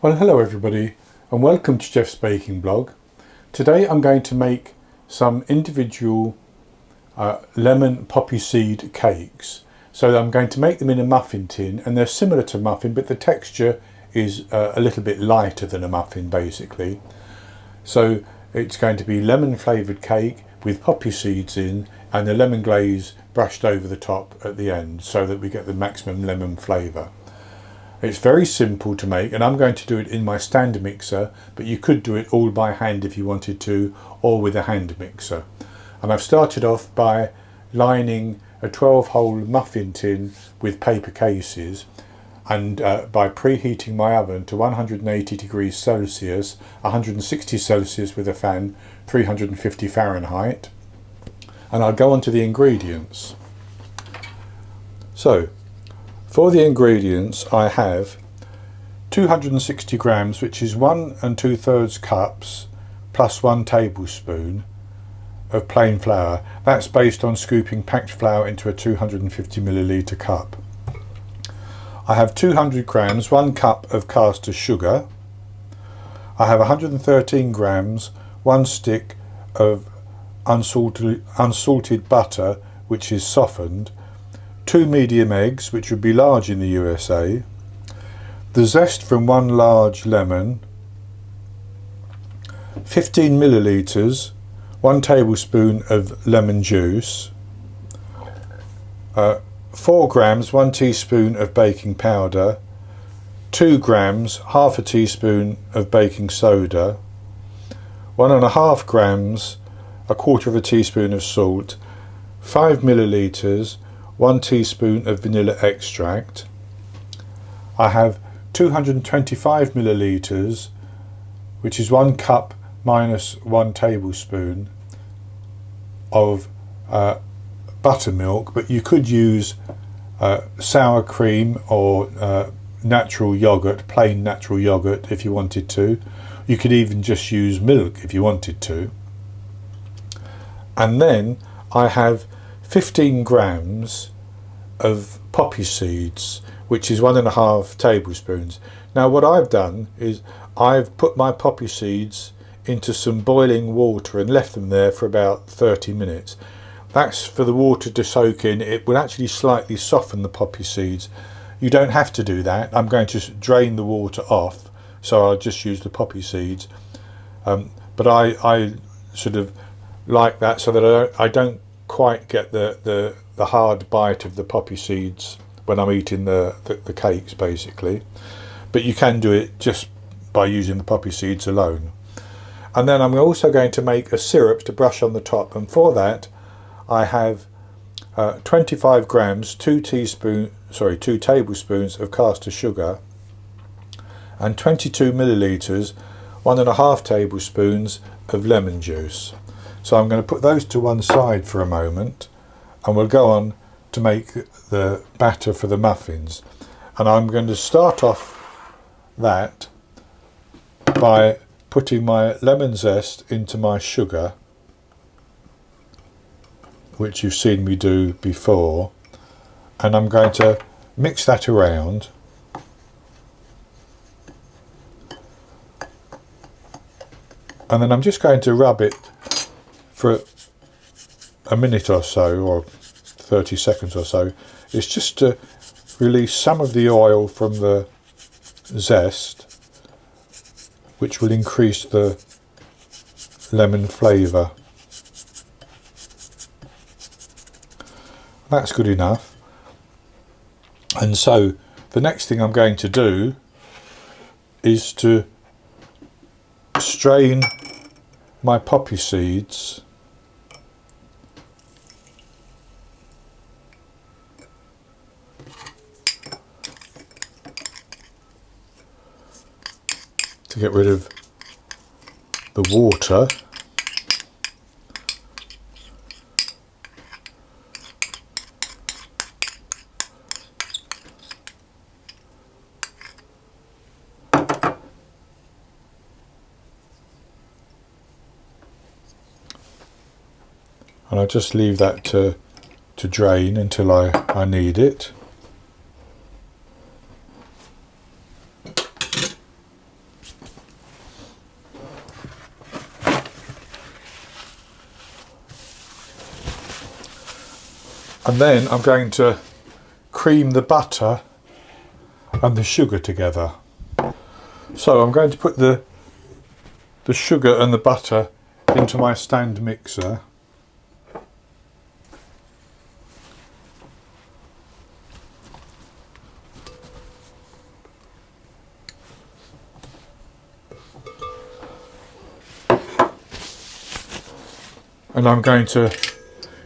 Well, hello everybody and welcome to Jeff's Baking Blog. Today I'm going to make some individual lemon poppy seed cakes. So I'm going to make them in a muffin tin, and they're similar to muffin, but the texture is a little bit lighter than a muffin basically. So it's going to be lemon flavoured cake with poppy seeds in and the lemon glaze brushed over the top at the end so that we get the maximum lemon flavour. It's very simple to make, and I'm going to do it in my stand mixer, but you could do it all by hand if you wanted to, or with a hand mixer. And I've started off by lining a 12-hole muffin tin with paper cases, and by preheating my oven to 180 degrees Celsius, 160 Celsius with a fan, 350 Fahrenheit. And I'll go on to the ingredients. So, for the ingredients I have 260 grams, which is 1 2/3 cups plus 1 tablespoon of plain flour. That's based on scooping packed flour into a 250 milliliter cup. I have 200 grams, 1 cup of caster sugar. I have 113 grams, 1 stick of unsalted butter, which is softened. 2 medium eggs, which would be large in the USA, the zest from 1 large lemon, 15 millilitres, 1 tablespoon of lemon juice, 4 grams, 1 teaspoon of baking powder, 2 grams, half a teaspoon of baking soda, 1.5 grams, 1/4 teaspoon of salt, 5 millilitres, 1 teaspoon of vanilla extract. I have 225 millilitres, which is 1 cup minus 1 tablespoon of buttermilk, but you could use sour cream or natural yogurt, plain natural yogurt if you wanted to. You could even just use milk if you wanted to. And then I have 15 grams of poppy seeds, which is 1.5 tablespoons. Now what I've done is I've put my poppy seeds into some boiling water and left them there for about 30 minutes. That's for the water to soak in. It will actually slightly soften the poppy seeds. You don't have to do that. I'm going to drain the water off, so I'll just use the poppy seeds. But I sort of like that so that I don't quite get the hard bite of the poppy seeds when I'm eating the cakes basically. But you can do it just by using the poppy seeds alone. And then I'm also going to make a syrup to brush on the top, and for that I have 25 grams, 2 tablespoons of caster sugar, and 22 millilitres, 1.5 tablespoons of lemon juice. So I'm going to put those to one side for a moment, and we'll go on to make the batter for the muffins. And I'm going to start off that by putting my lemon zest into my sugar, which you've seen me do before, and I'm going to mix that around. And then I'm just going to rub it for a minute or so, or 30 seconds or so. It's just to release some of the oil from the zest, which will increase the lemon flavour. That's good enough. And so the next thing I'm going to do is to strain my poppy seeds to get rid of the water. And I'll just leave that to drain until I need it. And then I'm going to cream the butter and the sugar together. So I'm going to put the sugar and the butter into my stand mixer. And I'm going to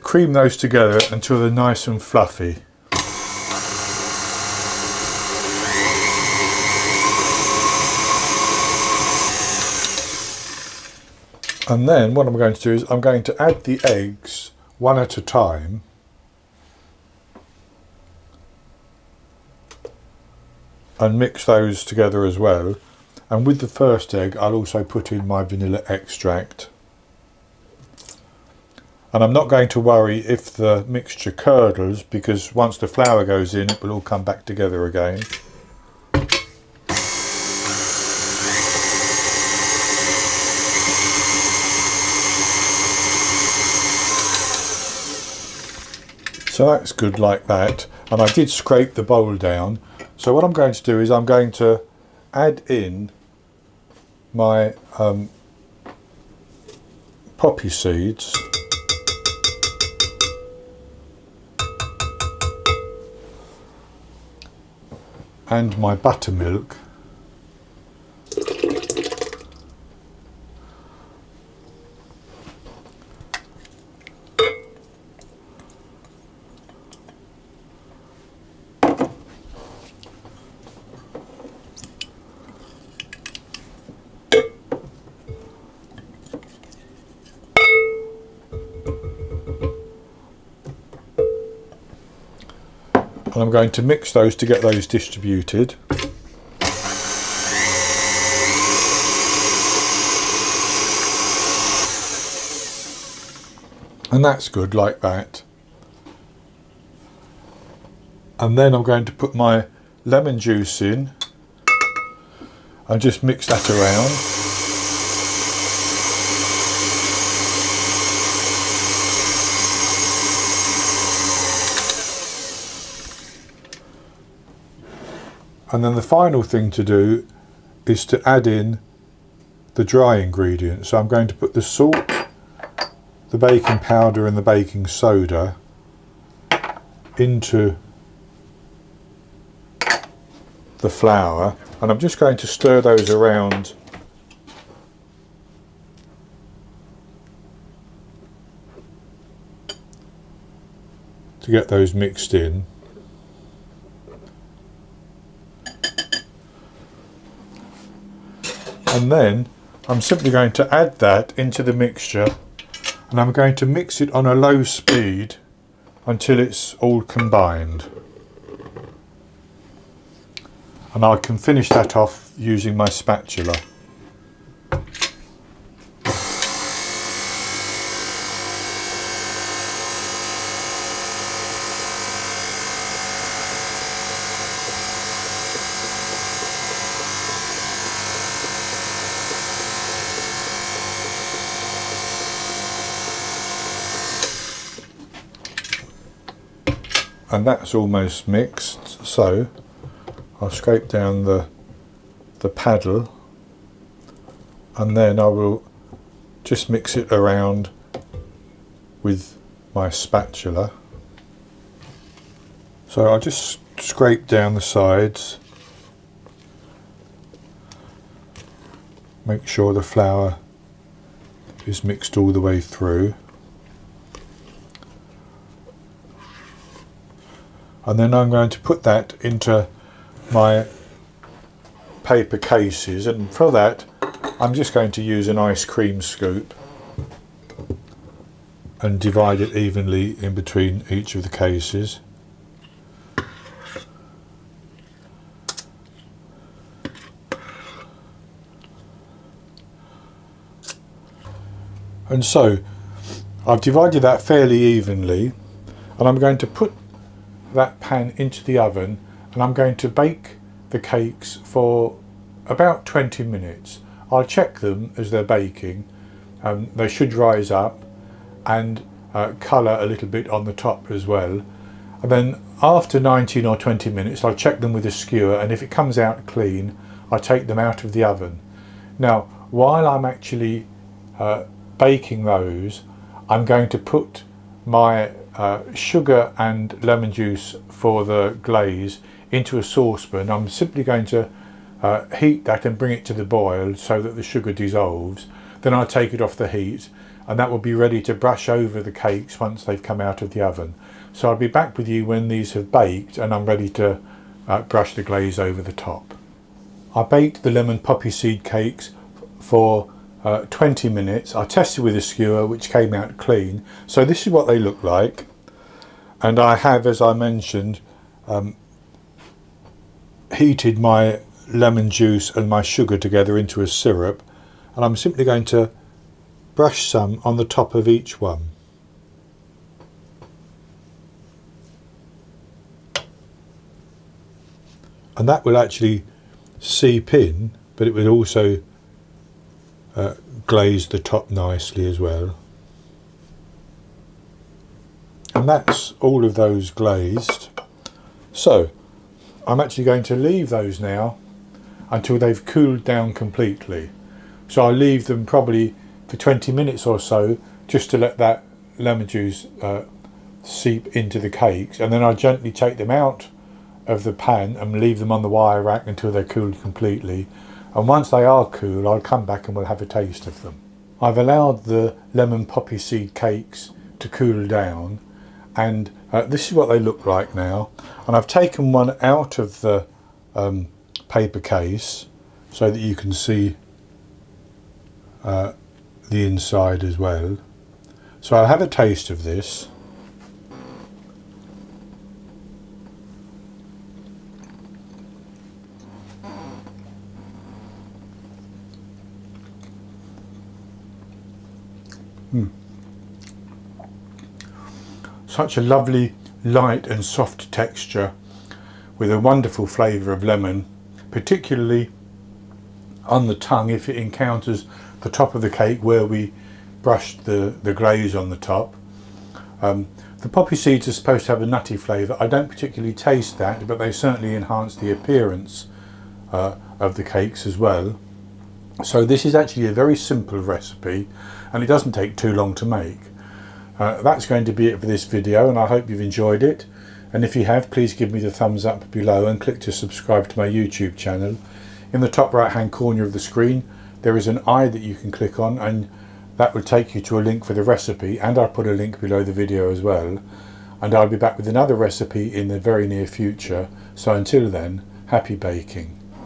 cream those together until they're nice and fluffy. And then what I'm going to do is I'm going to add the eggs one at a time. And mix those together as well. And with the first egg, I'll also put in my vanilla extract. And I'm not going to worry if the mixture curdles, because once the flour goes in, it will all come back together again. So that's good like that. And I did scrape the bowl down. So what I'm going to do is I'm going to add in my poppy seeds. And my buttermilk. And I'm going to mix those to get those distributed. And that's good like that. And then I'm going to put my lemon juice in and just mix that around. And then the final thing to do is to add in the dry ingredients. So I'm going to put the salt, the baking powder and the baking soda into the flour, and I'm just going to stir those around to get those mixed in. And then I'm simply going to add that into the mixture, and I'm going to mix it on a low speed until it's all combined. And I can finish that off using my spatula. And that's almost mixed, so I'll scrape down the paddle, and then I will just mix it around with my spatula. So I'll just scrape down the sides, make sure the flour is mixed all the way through. And then I'm going to put that into my paper cases, and for that I'm just going to use an ice cream scoop and divide it evenly in between each of the cases. And so I've divided that fairly evenly, and I'm going to put that pan into the oven, and I'm going to bake the cakes for about 20 minutes. I'll check them as they're baking. They should rise up, and colour a little bit on the top as well. And then after 19 or 20 minutes I'll check them with a skewer, and if it comes out clean I take them out of the oven. Now while I'm actually baking those, I'm going to put my sugar and lemon juice for the glaze into a saucepan. I'm simply going to heat that and bring it to the boil so that the sugar dissolves. Then I'll take it off the heat, and that will be ready to brush over the cakes once they've come out of the oven. So I'll be back with you when these have baked and I'm ready to brush the glaze over the top. I baked the lemon poppy seed cakes for 20 minutes. I tested with a skewer, which came out clean. So this is what they look like. And I have, as I mentioned, heated my lemon juice and my sugar together into a syrup. And I'm simply going to brush some on the top of each one. And that will actually seep in, but it will also glaze the top nicely as well. And that's all of those glazed. So I'm actually going to leave those now until they've cooled down completely. So I'll leave them probably for 20 minutes or so, just to let that lemon juice seep into the cakes, and then I'll gently take them out of the pan and leave them on the wire rack until they're cooled completely. And once they are cool, I'll come back and we'll have a taste of them. I've allowed the lemon poppy seed cakes to cool down, and this is what they look like now. And I've taken one out of the paper case so that you can see the inside as well. So I'll have a taste of this. Such a lovely light and soft texture with a wonderful flavour of lemon, particularly on the tongue if it encounters the top of the cake where we brushed the glaze on the top. The poppy seeds are supposed to have a nutty flavour. I don't particularly taste that, but they certainly enhance the appearance of the cakes as well. So this is actually a very simple recipe, and it doesn't take too long to make. That's going to be it for this video, and I hope you've enjoyed it. And if you have, please give me the thumbs up below and click to subscribe to my YouTube channel. In the top right hand corner of the screen there is an eye that you can click on, and that will take you to a link for the recipe, and I'll put a link below the video as well. And I'll be back with another recipe in the very near future. So until then, happy baking.